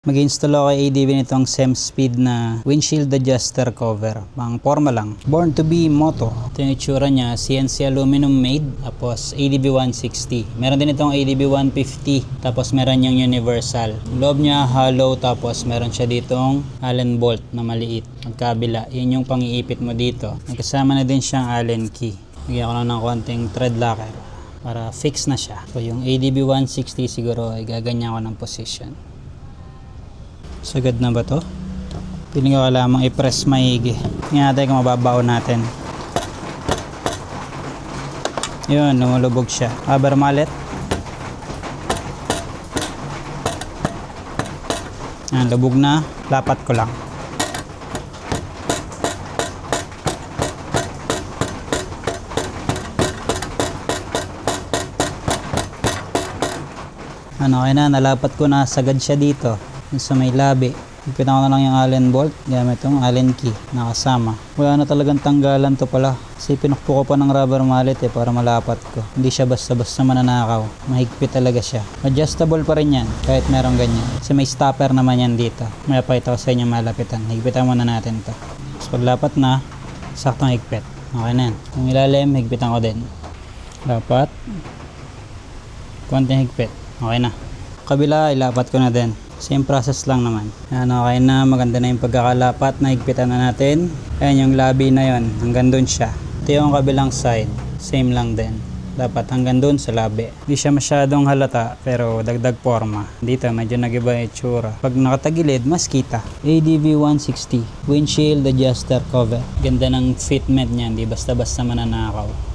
Mag-install ako kay ADB nitong SemSpeed na windshield adjuster cover. Pang forma lang. Born to be moto. Ito yung itsura niya. CNC aluminum made. Tapos ADB 160. Meron din itong ADB 150. Tapos meron yung universal. Loob niya hollow. Tapos meron siya ditong Allen bolt na maliit. Magkabila. Yun yung pang-iipit mo dito. Magkasama na din siyang Allen key. Lagyan ko lang ng konting thread locker para fix na siya. So yung ADB 160 siguro ay gaganyan ko ng position. Sagad na ba to? Piling ko lamang i-press maigi. Tingnan natin kung mababaw natin. Yun, lumulubog siya. Rubber mallet. Yan, lubog na. Lapat ko lang. Ano, okay na, nalapat ko na. Sagad siya dito. Sa may labi. Ipitan ko na lang yung Allen bolt gamit yung Allen key nakasama. Wala na talagang tanggalan to pala. Kasi pinukpo ko pa ng rubber mallet para malapat ko. Hindi siya basta-basta mananakaw. Mahigpit talaga siya. Adjustable pa rin yan kahit merong ganyan. Kasi may stopper naman yan dito. May apayta ko sa inyo malapitan. Higpitan muna natin to. Tapos paglapat na, saktong higpit. Okay na yan. Yung ilalim, higpitan ko din. Lapat. Konting higpit. Okay na. Kabila, ilapat ko na din. Same process lang naman. Ayan, okay na. Maganda na yung pagkakalapat. Nahigpitan na natin. Ayan yung labi na yon. Hanggang dun siya. Ito yung kabilang side. Same lang din. Dapat hanggang dun sa labi. Hindi siya masyadong halata. Pero dagdag forma. Dito medyo nag-iba yung itsura. Pag nakatagilid, mas kita. ADB 160. Windshield adjuster cover. Ganda ng fitment niya. Hindi basta-basta mananakaw.